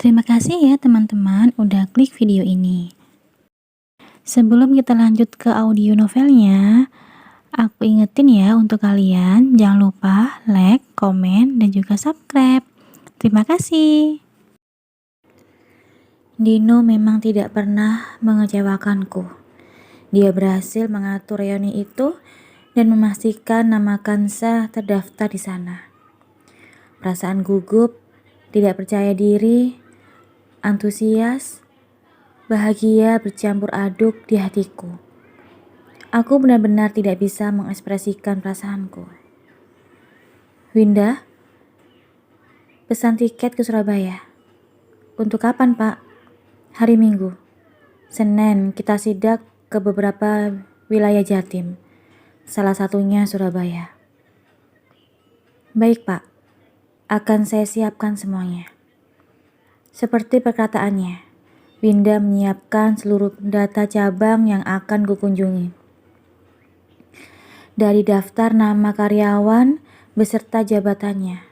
Terima kasih ya teman-teman udah klik video ini. Sebelum kita lanjut ke audio novelnya, aku ingetin ya untuk kalian jangan lupa like, komen, dan juga subscribe. Terima kasih. Dino memang tidak pernah mengecewakanku. Dia berhasil mengatur reuni itu dan memastikan nama Kansa terdaftar di sana. Perasaan gugup, tidak percaya diri, antusias, bahagia bercampur aduk di hatiku. Aku benar-benar tidak bisa mengekspresikan perasaanku. Winda, pesan tiket ke Surabaya. Untuk kapan, Pak? Hari Minggu. Senin kita sidak ke beberapa wilayah Jatim. Salah satunya Surabaya. Baik, Pak. Akan saya siapkan semuanya. Seperti perkataannya, Winda menyiapkan seluruh data cabang yang akan kukunjungi. Dari daftar nama karyawan beserta jabatannya,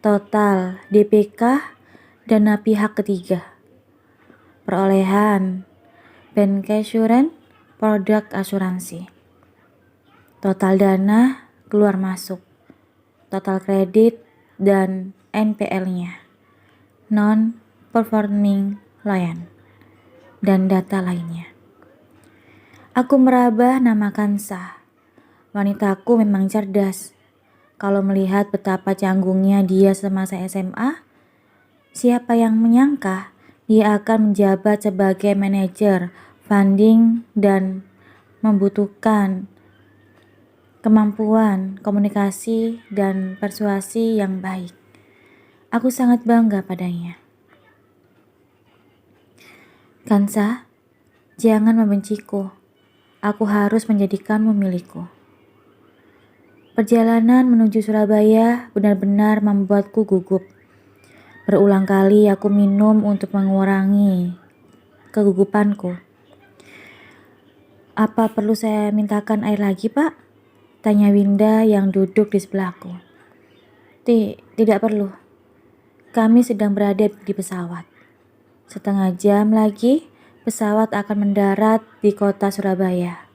total DPK, dana pihak ketiga, perolehan, bancassurance, produk asuransi, total dana keluar masuk, total kredit dan NPL-nya, non-performing loan, dan data lainnya. Aku meraba nama Kansa. Wanitaku memang cerdas. Kalau melihat betapa canggungnya dia semasa SMA, siapa yang menyangka dia akan menjabat sebagai manajer funding dan membutuhkan kemampuan komunikasi dan persuasi yang baik. Aku sangat bangga padanya. Kansa, jangan membenciku. Aku harus menjadikanmu milikku. Perjalanan menuju Surabaya benar-benar membuatku gugup. Berulang kali aku minum untuk mengurangi kegugupanku. Apa perlu saya mintakan air lagi, Pak? Tanya Winda yang duduk di sebelahku. Tidak perlu. Kami sedang berada di pesawat. Setengah jam lagi, pesawat akan mendarat di kota Surabaya,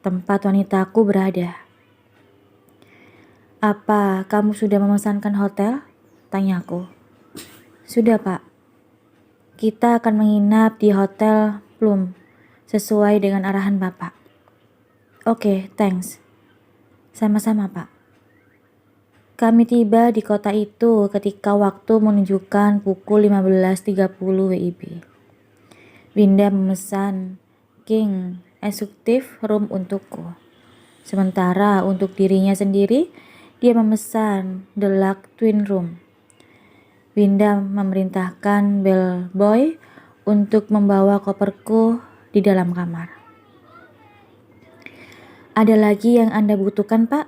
tempat wanitaku berada. Apa kamu sudah memesankan hotel? Tanyaku. Sudah, Pak. Kita akan menginap di Hotel Plum sesuai dengan arahan Bapak. Oke, thanks. Sama-sama, Pak. Kami tiba di kota itu ketika waktu menunjukkan pukul 15.30 WIB. Winda memesan King Executive Room untukku. Sementara untuk dirinya sendiri, dia memesan Deluxe Twin Room. Winda memerintahkan bellboy untuk membawa koperku di dalam kamar. Ada lagi yang Anda butuhkan, Pak?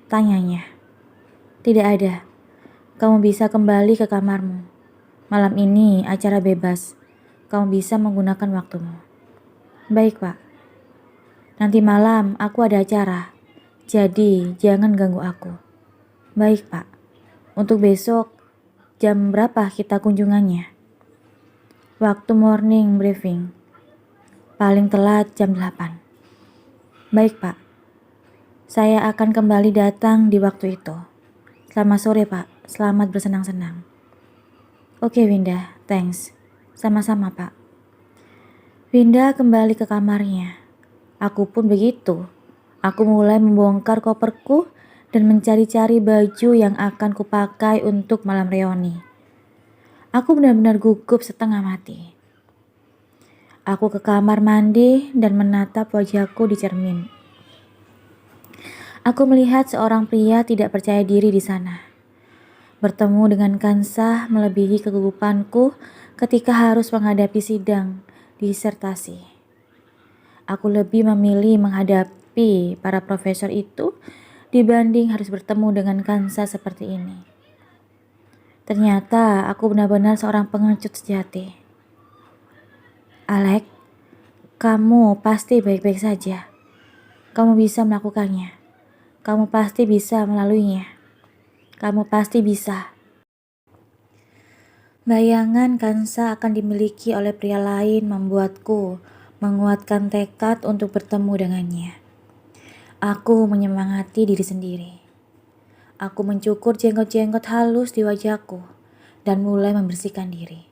Tanyanya. Tidak ada. Kamu bisa kembali ke kamarmu. Malam ini acara bebas. Kamu bisa menggunakan waktumu. Baik, Pak. Nanti malam aku ada acara. Jadi jangan ganggu aku. Baik, Pak. Untuk besok, jam berapa kita kunjungannya? Waktu morning briefing. Paling telat jam 8. Baik, Pak. Saya akan kembali datang di waktu itu. Selamat sore, Pak. Selamat bersenang-senang. Oke, Winda. Thanks. Sama-sama, Pak. Winda kembali ke kamarnya. Aku pun begitu. Aku mulai membongkar koperku dan mencari-cari baju yang akan kupakai untuk malam reuni. Aku benar-benar gugup setengah mati. Aku ke kamar mandi dan menatap wajahku di cermin. Aku melihat seorang pria tidak percaya diri di sana. Bertemu dengan Kansa melebihi kegugupanku ketika harus menghadapi sidang disertasi. Aku lebih memilih menghadapi para profesor itu dibanding harus bertemu dengan Kansa seperti ini. Ternyata aku benar-benar seorang pengecut sejati. Alex, kamu pasti baik-baik saja. Kamu bisa melakukannya. Kamu pasti bisa melaluinya. Kamu pasti bisa. Bayangan Kansa akan dimiliki oleh pria lain membuatku menguatkan tekad untuk bertemu dengannya. Aku menyemangati diri sendiri. Aku mencukur jenggot-jenggot halus di wajahku dan mulai membersihkan diri.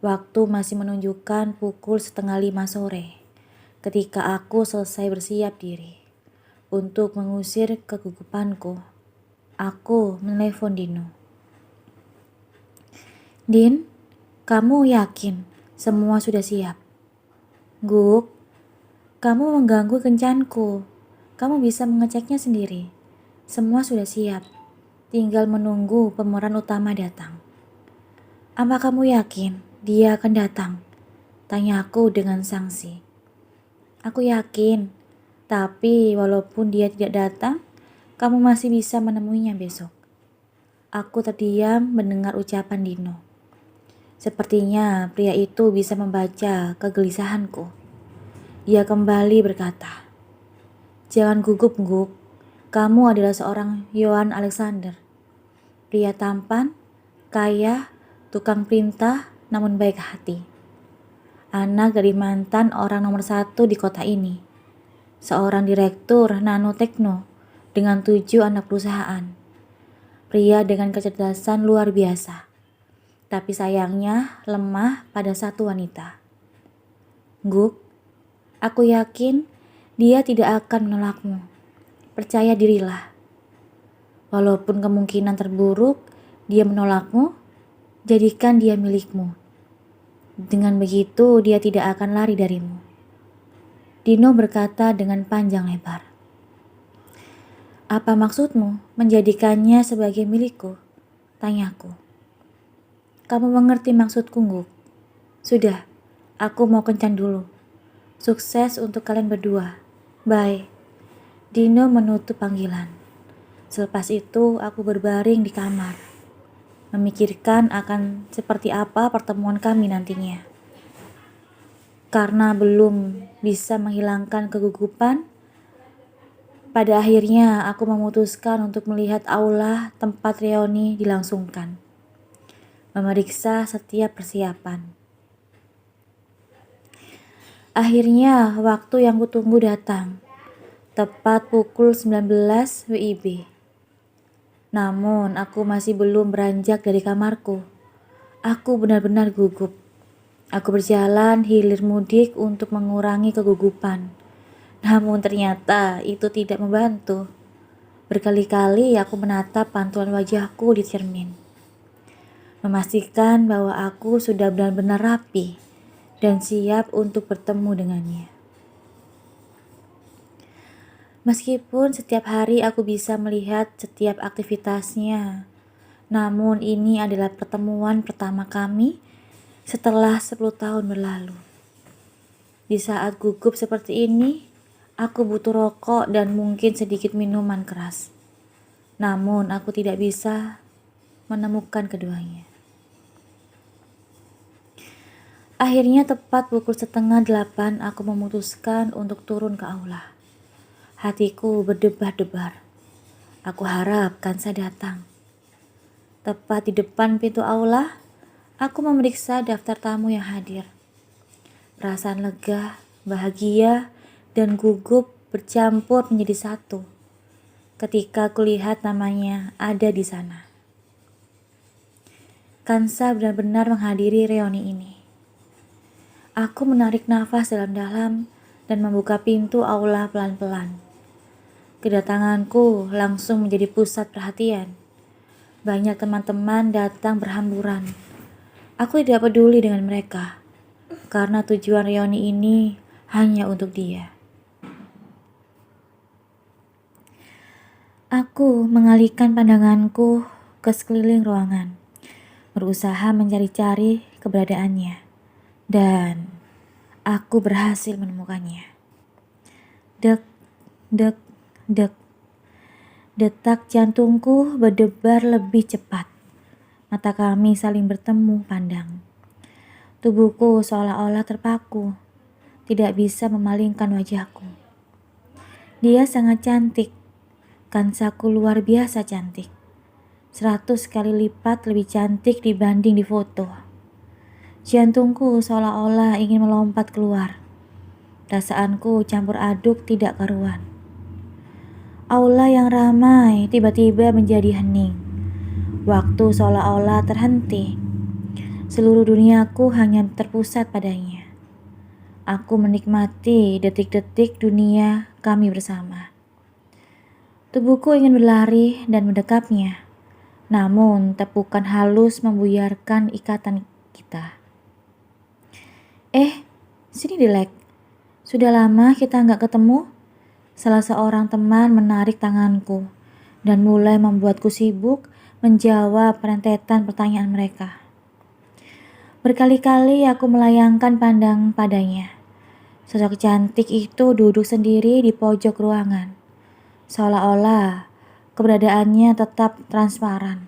Waktu masih menunjukkan pukul 4:30 sore ketika aku selesai bersiap diri. Untuk mengusir kegugupanku, aku menelepon Dino. Din, kamu yakin semua sudah siap? Guk, kamu mengganggu kencanku. Kamu bisa mengeceknya sendiri. Semua sudah siap. Tinggal menunggu pemeran utama datang. Apa kamu yakin dia akan datang? Tanyaku dengan sangsi. Aku yakin, tapi walaupun dia tidak datang, kamu masih bisa menemuinya besok. Aku terdiam mendengar ucapan Dino. Sepertinya pria itu bisa membaca kegelisahanku. Dia kembali berkata, "Jangan gugup, Guk. Kamu adalah seorang Yohan Alexander. Pria tampan, kaya, tukang perintah, namun baik hati. Anak dari mantan orang nomor 1 di kota ini. Seorang direktur nanotekno dengan 7 anak perusahaan. Pria dengan kecerdasan luar biasa. Tapi sayangnya lemah pada satu wanita. Guk, aku yakin dia tidak akan menolakmu. Percaya dirilah. Walaupun kemungkinan terburuk dia menolakmu, jadikan dia milikmu. Dengan begitu dia tidak akan lari darimu." Dino berkata dengan panjang lebar. "Apa maksudmu menjadikannya sebagai milikku?" Tanyaku. "Kamu mengerti maksudku, Guk? Sudah, aku mau kencan dulu. Sukses untuk kalian berdua. Bye." Dino menutup panggilan. Selepas itu aku berbaring di kamar, memikirkan akan seperti apa pertemuan kami nantinya. Karena belum bisa menghilangkan kegugupan, pada akhirnya aku memutuskan untuk melihat aula tempat reuni dilangsungkan, memeriksa setiap persiapan. Akhirnya waktu yang kutunggu datang, tepat pukul 19 WIB. Namun aku masih belum beranjak dari kamarku. Aku benar-benar gugup. Aku berjalan hilir mudik untuk mengurangi kegugupan. Namun ternyata itu tidak membantu. Berkali-kali aku menatap pantulan wajahku di cermin, memastikan bahwa aku sudah benar-benar rapi dan siap untuk bertemu dengannya. Meskipun setiap hari aku bisa melihat setiap aktivitasnya, namun ini adalah pertemuan pertama kami setelah 10 tahun berlalu. Di saat gugup seperti ini, aku butuh rokok dan mungkin sedikit minuman keras. Namun aku tidak bisa menemukan keduanya. Akhirnya tepat pukul 7:30 aku memutuskan untuk turun ke aula. Hatiku berdebar-debar. Aku harap Kansa datang. Tepat di depan pintu aula, aku memeriksa daftar tamu yang hadir. Perasaan lega, bahagia, dan gugup bercampur menjadi satu ketika kulihat namanya ada di sana. Kansa benar-benar menghadiri reuni ini. Aku menarik nafas dalam-dalam dan membuka pintu aula pelan-pelan. Kedatanganku langsung menjadi pusat perhatian. Banyak teman-teman datang berhamburan. Aku tidak peduli dengan mereka, karena tujuan reuni ini hanya untuk dia. Aku mengalihkan pandanganku ke sekeliling ruangan, berusaha mencari-cari keberadaannya, dan aku berhasil menemukannya. Dek, dek, dek. Detak jantungku berdebar lebih cepat. Mata kami saling bertemu pandang. Tubuhku seolah-olah terpaku, tidak bisa memalingkan wajahku. Dia sangat cantik. Kansaku luar biasa cantik. 100 kali lipat lebih cantik dibanding di foto. Jantungku seolah-olah ingin melompat keluar. Perasaanku campur aduk tidak karuan. Aula yang ramai tiba-tiba menjadi hening. Waktu seolah-olah terhenti. Seluruh duniaku hanya terpusat padanya. Aku menikmati detik-detik dunia kami bersama. Tubuhku ingin berlari dan mendekapnya. Namun tepukan halus membuyarkan ikatan kita. Sini Dilek. Sudah lama kita nggak ketemu. Salah seorang teman menarik tanganku dan mulai membuatku sibuk menjawab rentetan pertanyaan mereka. Berkali-kali aku melayangkan pandang padanya. Sosok cantik itu duduk sendiri di pojok ruangan. Seolah-olah keberadaannya tetap transparan.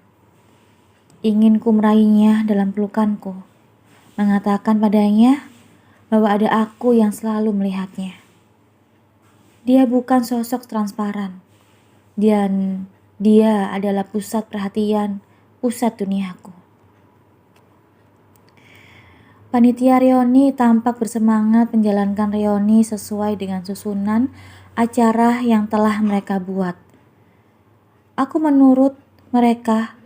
Ingin ku meraihnya dalam pelukanku, mengatakan padanya bahwa ada aku yang selalu melihatnya. Dia bukan sosok transparan, dan dia adalah pusat perhatian, pusat duniaku. Panitia reuni tampak bersemangat menjalankan reuni sesuai dengan susunan acara yang telah mereka buat. Aku menurut mereka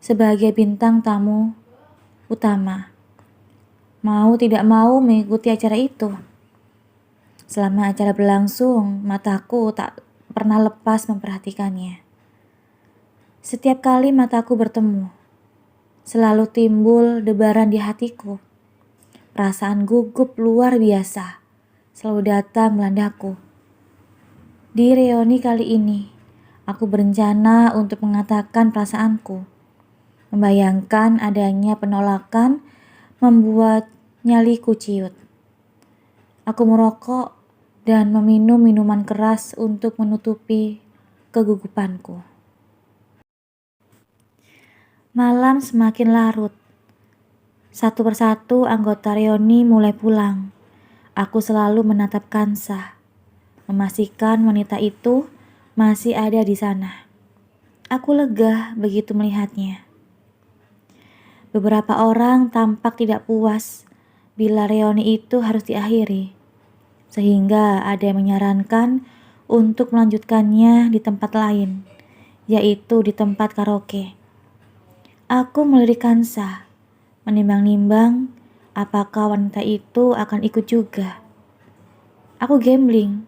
sebagai bintang tamu utama. Mau tidak mau mengikuti acara itu. Selama acara berlangsung, mataku tak pernah lepas memperhatikannya. Setiap kali mataku bertemu, selalu timbul debaran di hatiku. Perasaan gugup luar biasa selalu datang melandaku. Di reuni kali ini, aku berencana untuk mengatakan perasaanku. Membayangkan adanya penolakan membuat nyaliku ciut. Aku merokok dan meminum minuman keras untuk menutupi kegugupanku. Malam semakin larut. Satu persatu anggota reuni mulai pulang. Aku selalu menatap Kansa, memastikan wanita itu masih ada di sana. Aku lega begitu melihatnya. Beberapa orang tampak tidak puas bila reuni itu harus diakhiri, sehingga ada yang menyarankan untuk melanjutkannya di tempat lain, yaitu di tempat karaoke. Aku melirik Kansa, menimbang-nimbang apakah wanita itu akan ikut juga. Aku gambling,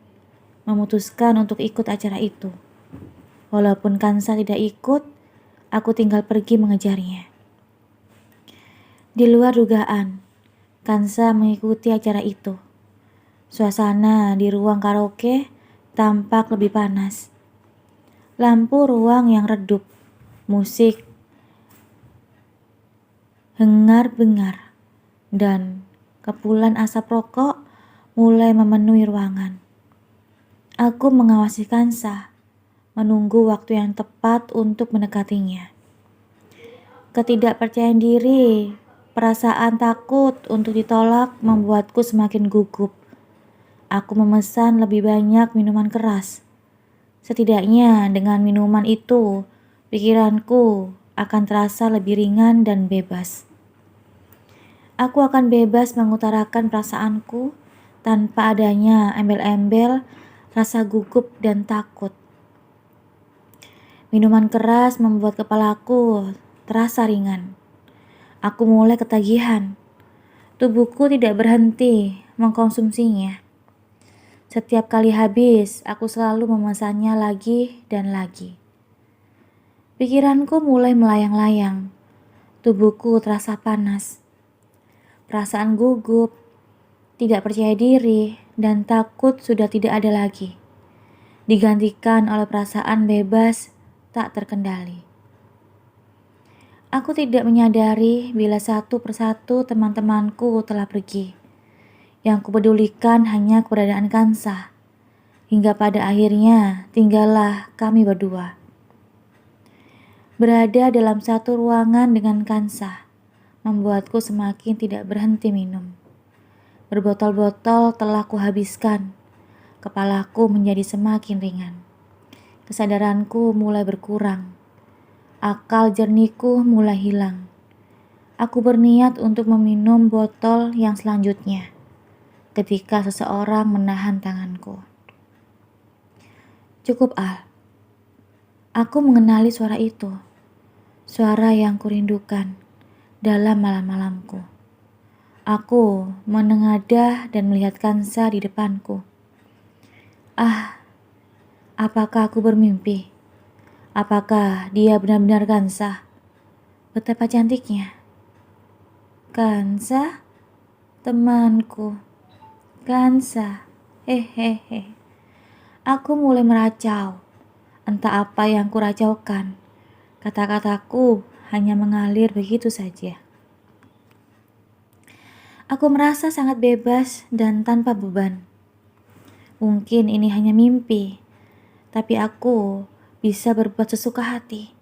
memutuskan untuk ikut acara itu. Walaupun Kansa tidak ikut, aku tinggal pergi mengejarnya. Di luar dugaan, Kansa mengikuti acara itu. Suasana di ruang karaoke tampak lebih panas. Lampu ruang yang redup, musik hengar-bengar, dan kepulan asap rokok mulai memenuhi ruangan. Aku mengawasi Kansa, menunggu waktu yang tepat untuk mendekatinya. Ketidakpercayaan diri, perasaan takut untuk ditolak membuatku semakin gugup. Aku memesan lebih banyak minuman keras. Setidaknya dengan minuman itu, pikiranku akan terasa lebih ringan dan bebas. Aku akan bebas mengutarakan perasaanku tanpa adanya embel-embel rasa gugup dan takut. Minuman keras membuat kepalaku terasa ringan. Aku mulai ketagihan. Tubuhku tidak berhenti mengkonsumsinya. Setiap kali habis, aku selalu memesannya lagi dan lagi. Pikiranku mulai melayang-layang. Tubuhku terasa panas. Perasaan gugup, tidak percaya diri, dan takut sudah tidak ada lagi. Digantikan oleh perasaan bebas tak terkendali. Aku tidak menyadari bila satu persatu teman-temanku telah pergi. Yang kupedulikan hanya keberadaan Kansa. Hingga pada akhirnya tinggallah kami berdua. Berada dalam satu ruangan dengan Kansa membuatku semakin tidak berhenti minum. Berbotol-botol telah kuhabiskan. Kepalaku menjadi semakin ringan. Kesadaranku mulai berkurang. Akal jernihku mulai hilang. Aku berniat untuk meminum botol yang selanjutnya ketika seseorang menahan tanganku. Cukup, Al. Aku mengenali suara itu. Suara yang kurindukan dalam malam-malamku. Aku menengadah dan melihat Kansa di depanku. Ah, apakah aku bermimpi? Apakah dia benar-benar Kansa? Betapa cantiknya. Kansa, temanku. Kansa, hehehe. Aku mulai meracau. Entah apa yang kuracaukan. Kata-kataku hanya mengalir begitu saja. Aku merasa sangat bebas dan tanpa beban. Mungkin ini hanya mimpi, tapi aku bisa berbuat sesuka hati.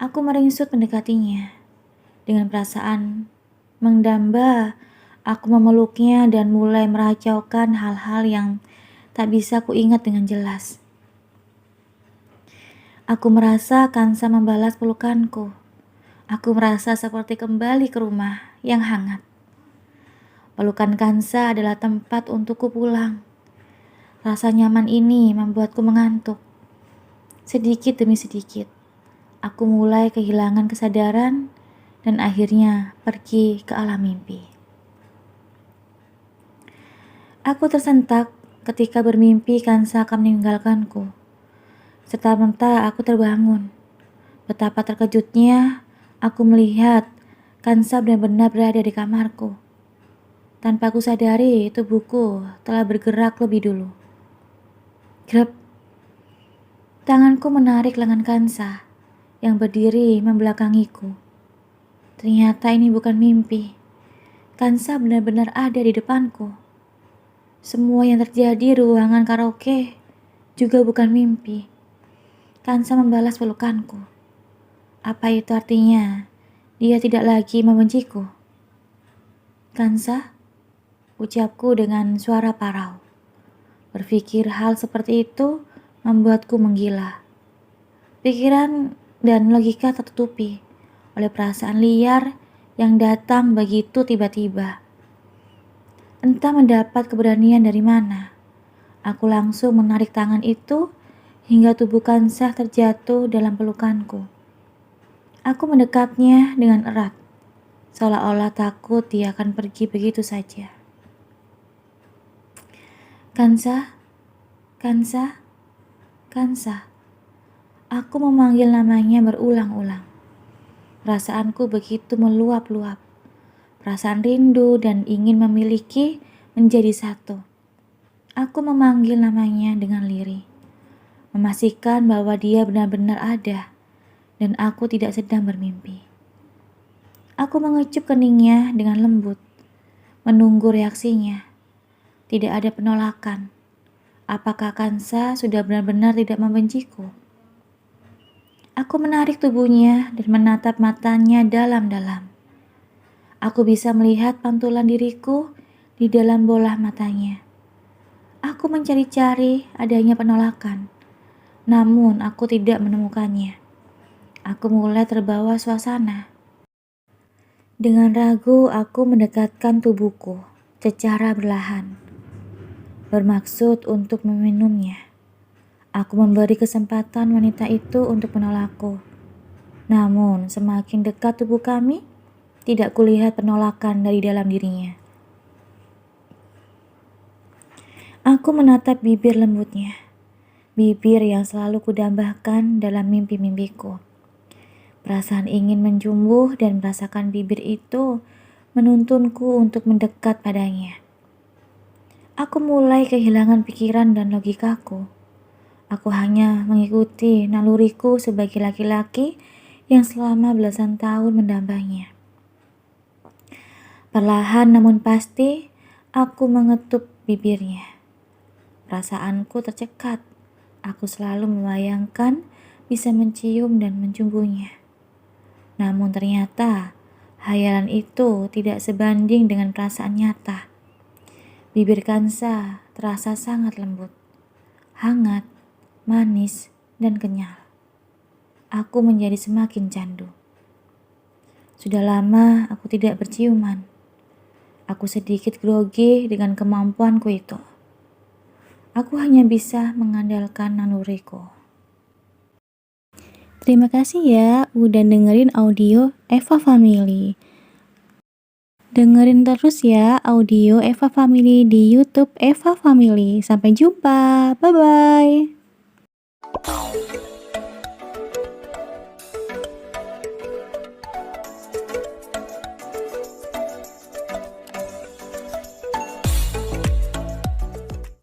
Aku meringsut mendekatinya. Dengan perasaan mendamba, aku memeluknya dan mulai meracaukan hal-hal yang tak bisa kuingat dengan jelas. Aku merasa Kansa membalas pelukanku. Aku merasa seperti kembali ke rumah yang hangat. Pelukan Kansa adalah tempat untukku pulang. Rasa nyaman ini membuatku mengantuk. Sedikit demi sedikit, aku mulai kehilangan kesadaran dan akhirnya pergi ke alam mimpi. Aku tersentak ketika bermimpi Kansa akan meninggalkanku. Serta-merta aku terbangun. Betapa terkejutnya aku melihat Kansa benar-benar berada di kamarku. Tanpa aku sadari, tubuhku telah bergerak lebih dulu. Grep. Tanganku menarik lengan Kansa yang berdiri membelakangiku. Ternyata ini bukan mimpi. Kansa benar-benar ada di depanku. Semua yang terjadi di ruangan karaoke juga bukan mimpi. Kansa membalas pelukanku. Apa itu artinya? Dia tidak lagi membenciku. Kansa, ucapku dengan suara parau. Berpikir hal seperti itu membuatku menggila. Pikiran dan logika tertutupi oleh perasaan liar yang datang begitu tiba-tiba. Entah mendapat keberanian dari mana. Aku langsung menarik tangan itu hingga tubuh Kansa terjatuh dalam pelukanku. Aku mendekapnya dengan erat, seolah-olah takut dia akan pergi begitu saja. Kansa, Kansa, Kansa. Aku memanggil namanya berulang-ulang. Perasaanku begitu meluap-luap. Perasaan rindu dan ingin memiliki menjadi satu. Aku memanggil namanya dengan lirih, memastikan bahwa dia benar-benar ada dan aku tidak sedang bermimpi. Aku mengecup keningnya dengan lembut, menunggu reaksinya. Tidak ada penolakan. Apakah Kansa sudah benar-benar tidak membenciku? Aku menarik tubuhnya dan menatap matanya dalam-dalam. Aku bisa melihat pantulan diriku di dalam bola matanya. Aku mencari-cari adanya penolakan, namun aku tidak menemukannya. Aku mulai terbawa suasana. Dengan ragu, aku mendekatkan tubuhku secara perlahan, bermaksud untuk meminumnya. Aku memberi kesempatan wanita itu untuk menolakku. Namun, semakin dekat tubuh kami, tidak kulihat penolakan dari dalam dirinya. Aku menatap bibir lembutnya, bibir yang selalu kudambahkan dalam mimpi-mimpiku. Perasaan ingin menjumbuh dan merasakan bibir itu menuntunku untuk mendekat padanya. Aku mulai kehilangan pikiran dan logikaku. Aku hanya mengikuti naluriku sebagai laki-laki yang selama belasan tahun mendambanya. Perlahan namun pasti, aku mengetuk bibirnya. Perasaanku tercekat. Aku selalu membayangkan bisa mencium dan mencumbunya. Namun ternyata, hayalan itu tidak sebanding dengan perasaan nyata. Bibir Kansa terasa sangat lembut, hangat, manis, dan kenyal. aku menjadi semakin candu. Sudah lama aku tidak berciuman. Aku sedikit grogi dengan kemampuanku itu. Aku hanya bisa mengandalkan naluriku. Terima kasih ya udah dengerin audio Eva Family. Dengerin terus ya audio Eva Family di YouTube Eva Family. Sampai jumpa. Bye-bye.